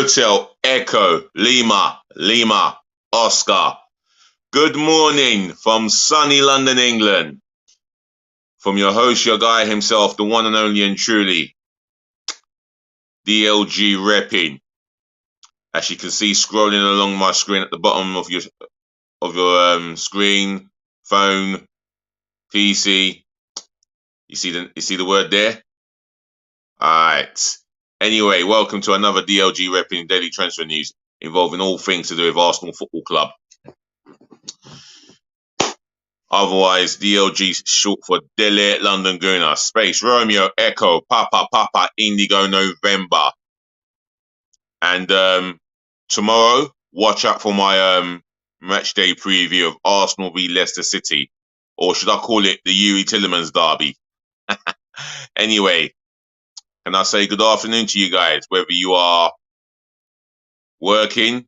Hotel Echo Lima Oscar. Good morning from sunny London, England. From your host, your guy himself, the one and only and truly, DLG Reppin'. As you can see, scrolling along my screen at the bottom of your screen, phone, PC. You see the word there? Alright. Anyway, welcome to another DLG Reppin' Daily Transfer News involving all things to do with Arsenal Football Club. Otherwise, DLG short for Delhi London Gooner. Space Romeo Echo Papa Indigo November. And tomorrow, watch out for my match day preview of Arsenal v Leicester City, or should I call it the Yuri Tillemans derby? Anyway, can I say good afternoon to you guys, whether you are working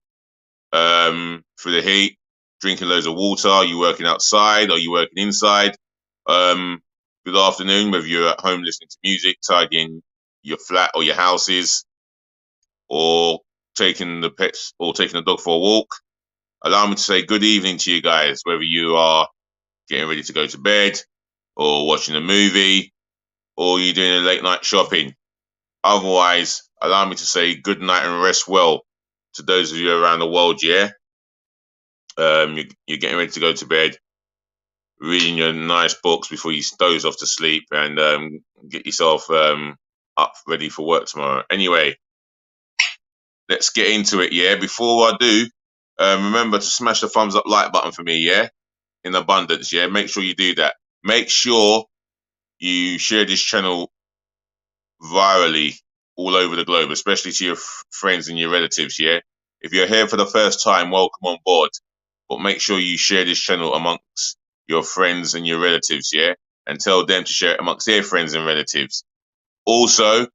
through the heat, drinking loads of water, are you working outside, are you working inside? Good afternoon, whether you're at home listening to music, tidying your flat or your houses, or taking the pets or taking the dog for a walk. Allow me to say good evening to you guys, whether you are getting ready to go to bed, or watching a movie, or you're doing a late night shopping. Otherwise, allow me to say good night and rest well to those of you around the world, yeah? You're getting ready to go to bed, reading your nice books before you doze off to sleep, and get yourself up ready for work tomorrow. Anyway, let's get into it, yeah? Before I do, remember to smash the thumbs up like button for me, yeah? In abundance, yeah? Make sure you do that. Make sure you share this channel virally all over the globe, especially to your friends and your relatives, yeah? If you're here for the first time, welcome on board. But make sure you share this channel amongst your friends and your relatives, yeah? And tell them to share it amongst their friends and relatives. Also,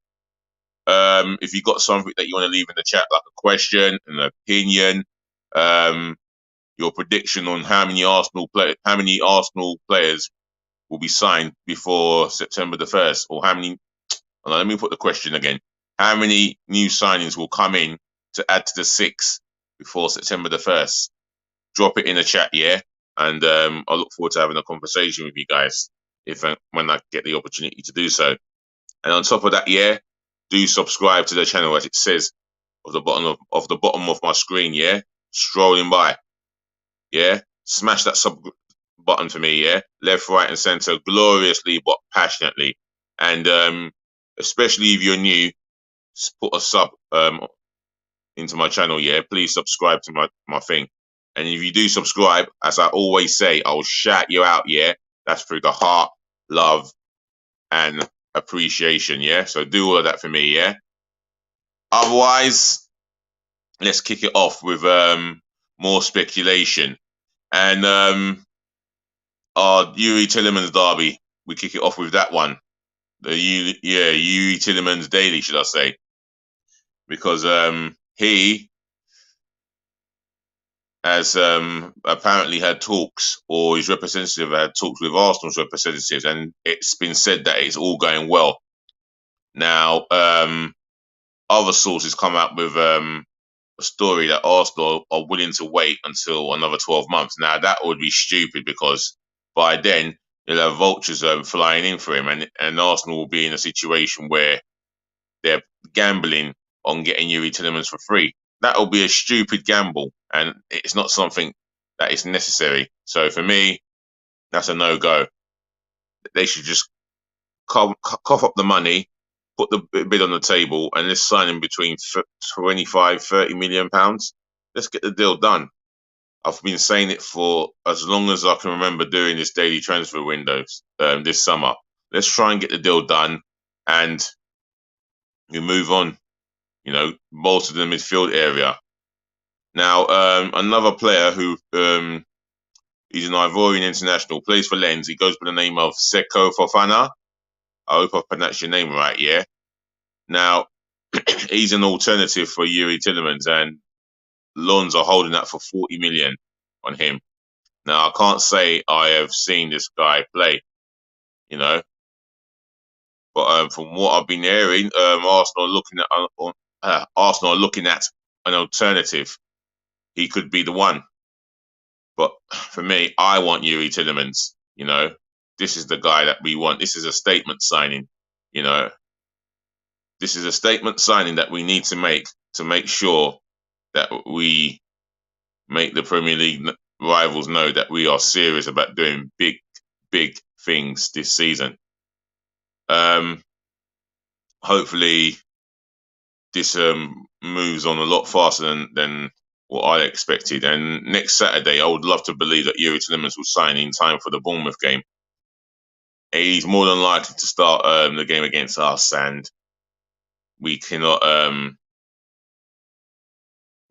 if you got something that you want to leave in the chat, like a question, an opinion, your prediction on how many Arsenal players will be signed before September the 1st, or how many, let me put the question again. How many new signings will come in to add to the 6 before September the 1st? Drop it in the chat, yeah? And I look forward to having a conversation with you guys when I get the opportunity to do so. And on top of that, yeah, do subscribe to the channel, as it says at the bottom of my screen, yeah? Strolling by, yeah? Smash that sub button for me, yeah? Left, right, and center, gloriously but passionately. And especially if you're new, put a sub into my channel, yeah? Please subscribe to my thing. And if you do subscribe, as I always say, I'll shout you out, yeah? That's through the heart, love, and appreciation, yeah? So do all of that for me, yeah? Otherwise, let's kick it off with more speculation. And our Yuri Tillemans derby, we kick it off with that one. Yuri Tillemans daily, should I say? Because he has apparently had talks, or his representative had talks with Arsenal's representatives, and it's been said that it's all going well. Now, other sources come out with a story that Arsenal are willing to wait until another 12 months. Now, that would be stupid, because by then you'll have vultures flying in for him, and Arsenal will be in a situation where they're gambling on getting Yuri Tillemans for free. That will be a stupid gamble, and it's not something that is necessary. So for me, that's a no-go. They should just cough up the money, put the bid on the table, and let's sign him between 25, 30 million pounds. Let's get the deal done. I've been saying it for as long as I can remember doing this daily transfer windows this summer. Let's try and get the deal done, and we move on. You know, bolster the midfield area. Now, another player who he's an Ivorian international, plays for Lens. He goes by the name of Seko Fofana. I hope I pronounced your name right, yeah? Now, he's an alternative for Yuri Tillemans, and Lons are holding that for 40 million on him. Now, I can't say I have seen this guy play, you know, but from what I've been hearing, Arsenal are looking at Arsenal are looking at an alternative, he could be the one. But for me, I want Yuri Tillemans. This is the guy that we want. This is a statement signing. You know, this is a statement signing that we need to make sure that we make the Premier League rivals know that we are serious about doing big, big things this season. Hopefully, this moves on a lot faster than what I expected. And next Saturday, I would love to believe that Yuri Tillemans will sign in time for the Bournemouth game. He's more than likely to start the game against us, and we cannot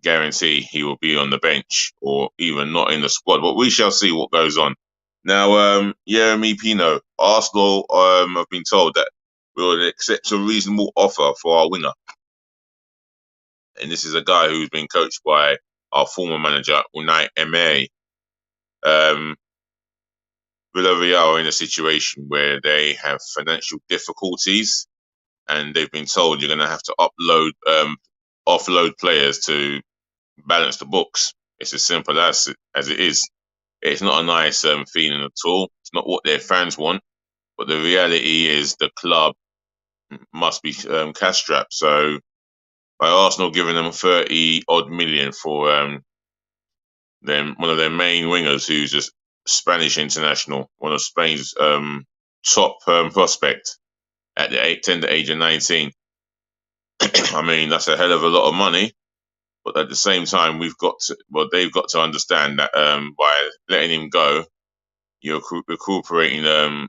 guarantee he will be on the bench or even not in the squad. But we shall see what goes on. Now, Jeremy Pino, Arsenal have been told that we will accept a reasonable offer for our winger. And this is a guy who's been coached by our former manager, Unai Emery. Villarreal are in a situation where they have financial difficulties, and they've been told you're going to have to offload players to balance the books. It's as simple as it is. It's not a nice feeling at all. It's not what their fans want, but the reality is the club must be cash strapped. So by Arsenal giving them 30 odd million for one of their main wingers, who's a Spanish international, one of Spain's top prospect at the tender age of 19. I mean, that's a hell of a lot of money. But at the same time, they've got to understand that by letting him go, you're recuperating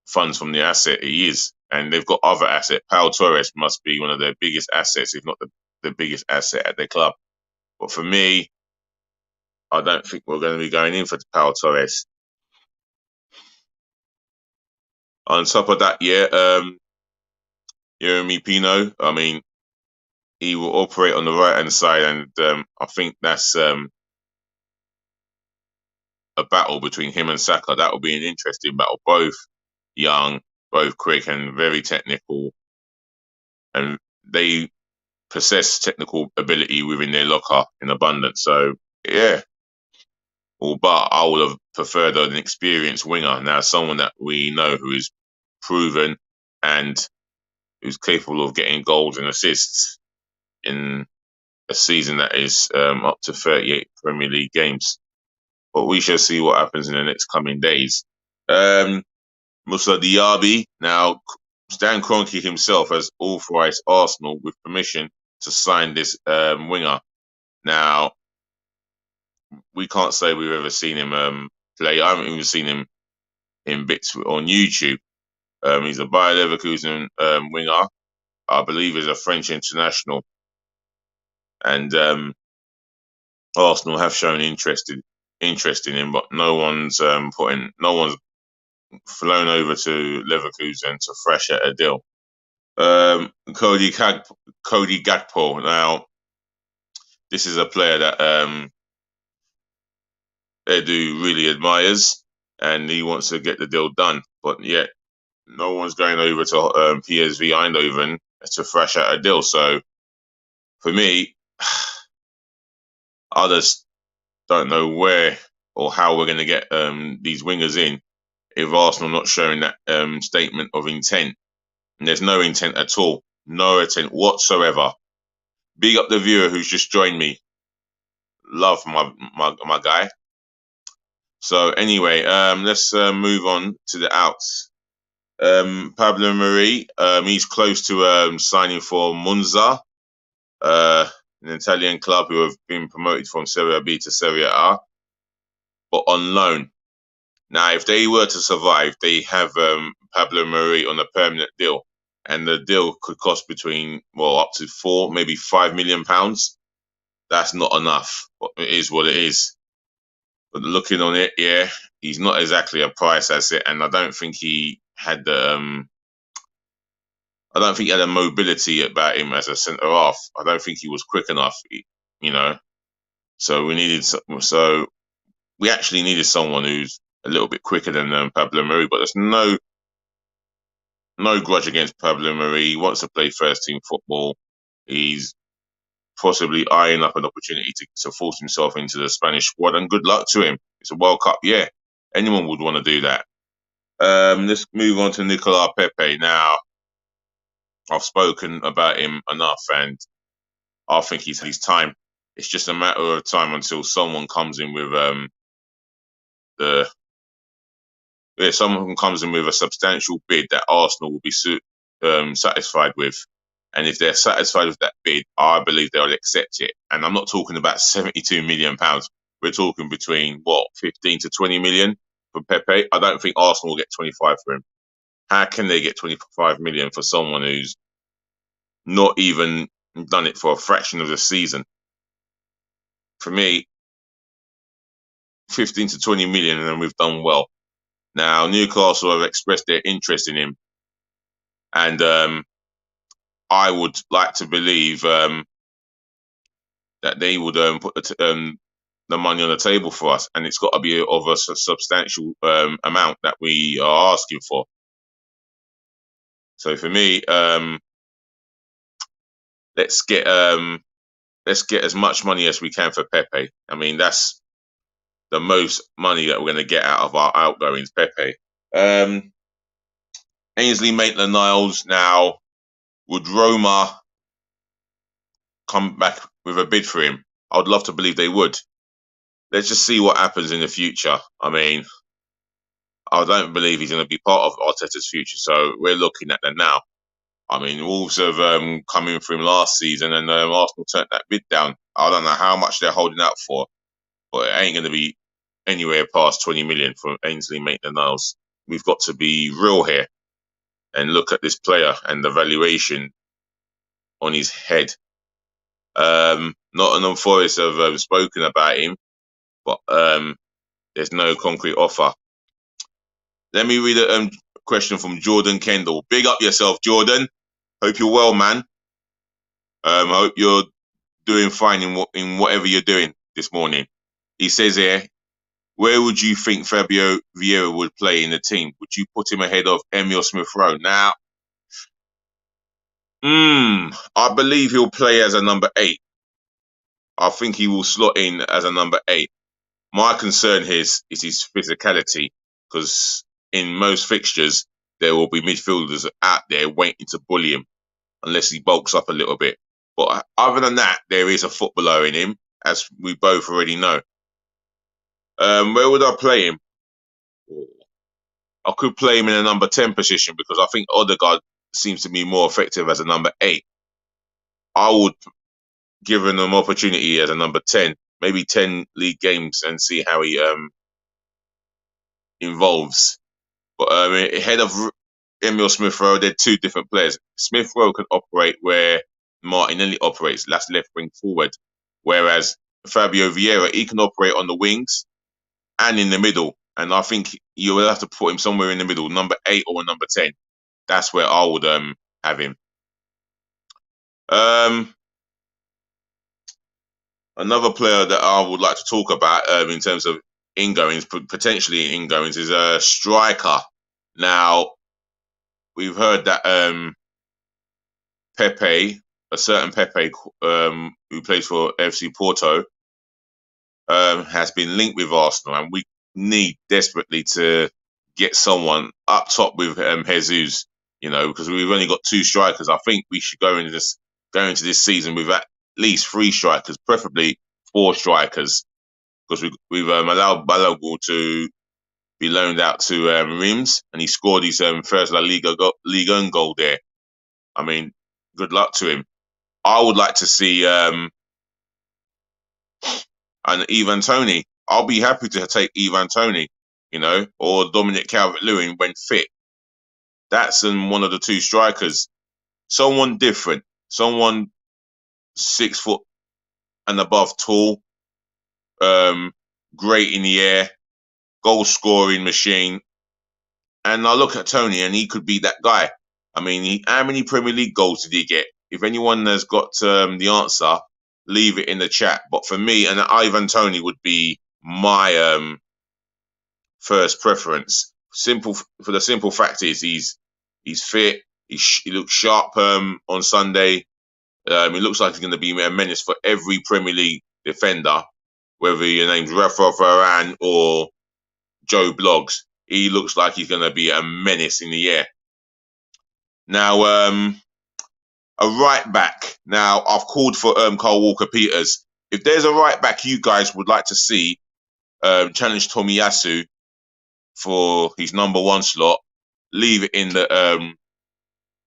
funds from the asset he is. And they've got other asset. Pau Torres must be one of their biggest assets, if not the biggest asset at their club. But for me, I don't think we're going to be going in for Pau Torres. On top of that, Jeremy Pino, I mean, he will operate on the right-hand side, and I think that's a battle between him and Saka. That will be an interesting battle. Both young, both quick, and very technical, and they possess technical ability within their locker in abundance. So, yeah. But I would have preferred an experienced winger. Now, someone that we know who is proven and who's capable of getting goals and assists in a season that is up to 38 Premier League games. But we shall see what happens in the next coming days. Musa Diaby. Now, Stan Kroenke himself has authorised Arsenal with permission to sign this winger. Now, we can't say we've ever seen him play. I haven't even seen him in bits on YouTube. He's a Bayer Leverkusen winger. I believe he's a French international. And Arsenal have shown interest in him, but no one's flown over to Leverkusen to thrash out a deal. Cody Gakpo. Now, this is a player that Edu really admires, and he wants to get the deal done. But yet, no one's going over to PSV Eindhoven to thrash out a deal. So, for me, I just don't know where or how we're going to get these wingers in if Arsenal not showing that statement of intent. And there's no intent at all. No intent whatsoever. Big up the viewer who's just joined me. Love my guy. So anyway, let's move on to the outs. Pablo Mari, he's close to signing for Monza, an Italian club who have been promoted from Serie B to Serie A, but on loan. Now, if they were to survive, they have Pablo Mari on a permanent deal, and the deal could cost between, up to £4, maybe £5 million. That's not enough, but it is what it is. But looking on it, yeah, he's not exactly a price asset, and I don't think he had the mobility about him as a centre half. I don't think he was quick enough, So we actually needed someone who's a little bit quicker than Pablo Mari. But there's no grudge against Pablo Mari. He wants to play first team football. He's possibly eyeing up an opportunity to force himself into the Spanish squad, and good luck to him. It's a World Cup, yeah. Anyone would want to do that. Let's move on to Nicolas Pepe. Now, I've spoken about him enough, and I think he's had his time. It's just a matter of time until someone comes in with the someone comes in with a substantial bid that Arsenal will be satisfied with. And if they're satisfied with that bid, I believe they'll accept it. And I'm not talking about £72 million. We're talking between, 15 to 20 million for Pepe. I don't think Arsenal will get 25 for him. How can they get 25 million for someone who's not even done it for a fraction of the season? For me, 15 to 20 million, and then we've done well. Now, Newcastle have expressed their interest in him. And I would like to believe that they would put the money on the table for us, and it's got to be of a substantial amount that we are asking for. So for me, let's get as much money as we can for Pepe. I mean, that's the most money that we're going to get out of our outgoings, Pepe. Ainsley Maitland-Niles. Now, would Roma come back with a bid for him? I would love to believe they would. Let's just see what happens in the future. I mean, I don't believe he's going to be part of Arteta's future, so we're looking at that now. I mean, Wolves have come in for him last season, and Arsenal turned that bid down. I don't know how much they're holding out for, but it ain't going to be anywhere past 20 million for Ainsley Maitland-Niles. We've got to be real here and look at this player and the valuation on his head. Nottingham Forest have spoken about him, but there's no concrete offer. Let me read a question from Jordan Kendall. Big up yourself, Jordan. Hope you're well, man. I hope you're doing fine in whatever you're doing this morning. He says here, where would you think Fabio Vieira would play in the team? Would you put him ahead of Emile Smith-Rowe? Now, I believe he'll play as a number 8. I think he will slot in as a number 8. My concern is his physicality, because in most fixtures, there will be midfielders out there waiting to bully him, unless he bulks up a little bit. But other than that, there is a footballer in him, as we both already know. Where would I play him? I could play him in a number 10 position, because I think Odegaard seems to be more effective as a number 8. I would give him an opportunity as a number 10, maybe 10 league games, and see how he involves. But ahead of Emile Smith-Rowe, they're two different players. Smith-Rowe can operate where Martinelli operates, that's left wing forward. Whereas Fabio Vieira, he can operate on the wings and in the middle. And I think you will have to put him somewhere in the middle, number 8 or number 10. That's where I would have him. Another player that I would like to talk about in terms of ingoings, potentially ingoings, is a striker. Now, we've heard that Pepe, a certain Pepe who plays for FC Porto, has been linked with Arsenal, and we need desperately to get someone up top with Jesus, because we've only got 2 strikers. I think we should go into this season with at least 3 strikers, preferably 4 strikers, because we've allowed Balogun to be loaned out to Reims, and he scored his first La Liga goal there. I mean, good luck to him. I would like to see an Ivan Toney. I'll be happy to take Ivan Toney, or Dominic Calvert-Lewin when fit. That's one of the 2 strikers. Someone different. Someone 6 foot and above tall. Great in the air. Goal scoring machine. And I look at Toney, and he could be that guy. I mean, how many Premier League goals did he get? If anyone has got the answer, leave it in the chat. But for me, and Ivan Toney would be my first preference. For the simple fact is he's fit. He looks sharp on Sunday. It looks like he's going to be a menace for every Premier League defender, whether your name's Rafa Varane or Joe Bloggs. He looks like he's going to be a menace in the air. Now, a right back. Now, I've called for Kyle Walker-Peters. If there's a right back you guys would like to see challenge Tomiyasu for his #1 slot, leave it in the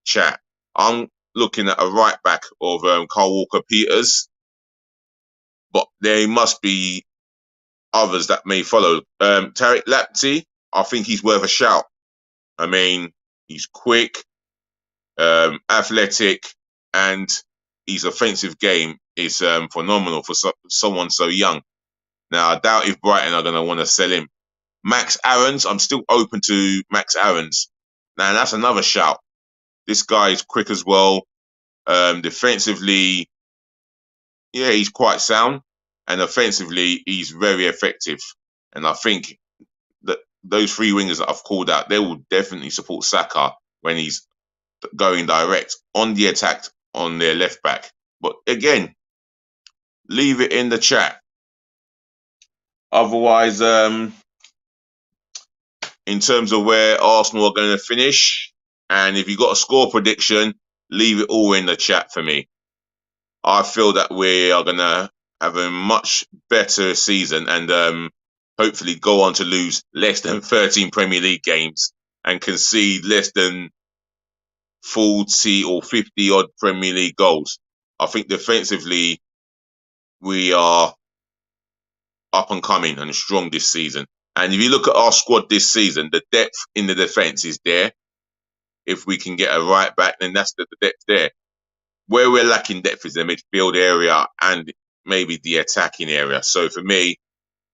chat. I'm looking at a right back of Kyle Walker-Peters, but there must be others that may follow. Tariq Lamptey, I think he's worth a shout. I mean, he's quick, athletic, and his offensive game is phenomenal for someone so young. Now, I doubt if Brighton are going to want to sell him. Max Aarons, I'm still open to Max Aarons. Now, that's another shout. This guy is quick as well. Defensively, yeah, he's quite sound. And offensively, he's very effective. And I think that those three wingers that I've called out, they will definitely support Saka when he's going direct on the attack on their left back. But again, leave it in the chat. Otherwise, in terms of where Arsenal are going to finish, and if you've got a score prediction, leave it all in the chat for me. I feel that we are going to have a much better season and hopefully go on to lose less than 13 Premier League games and concede less than 40 or 50 odd Premier League goals. I think defensively, we are up and coming and strong this season. And if you look at our squad this season, the depth in the defence is there. If we can get a right back, then that's the depth there. Where we're lacking depth is the midfield area and maybe the attacking area. So for me,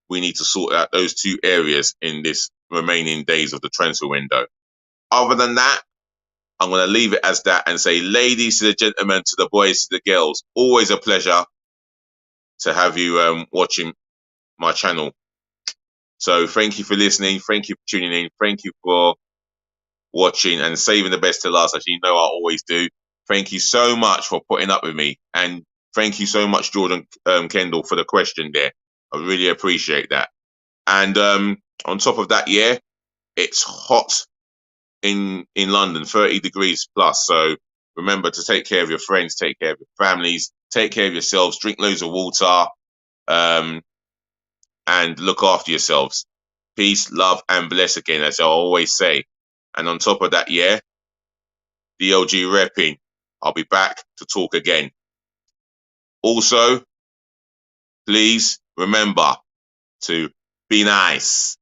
we need to sort out those two areas in this remaining days of the transfer window. Other than that, I'm going to leave it as that and say, ladies to the gentlemen, to the boys, to the girls, always a pleasure to have you watching my channel. So thank you for listening. Thank you for tuning in. Thank you for watching and saving the best to last, as you know I always do. Thank you so much for putting up with me. And thank you so much, Jordan Kendall, for the question there. I really appreciate that. And on top of that, yeah, it's hot in London, 30 degrees plus. So remember to take care of your friends, take care of your families, take care of yourselves, drink loads of water, and look after yourselves. Peace, love, and bless again, as I always say. And on top of that, yeah, DLG Reppin'. I'll be back to talk again. Also, please remember to be nice.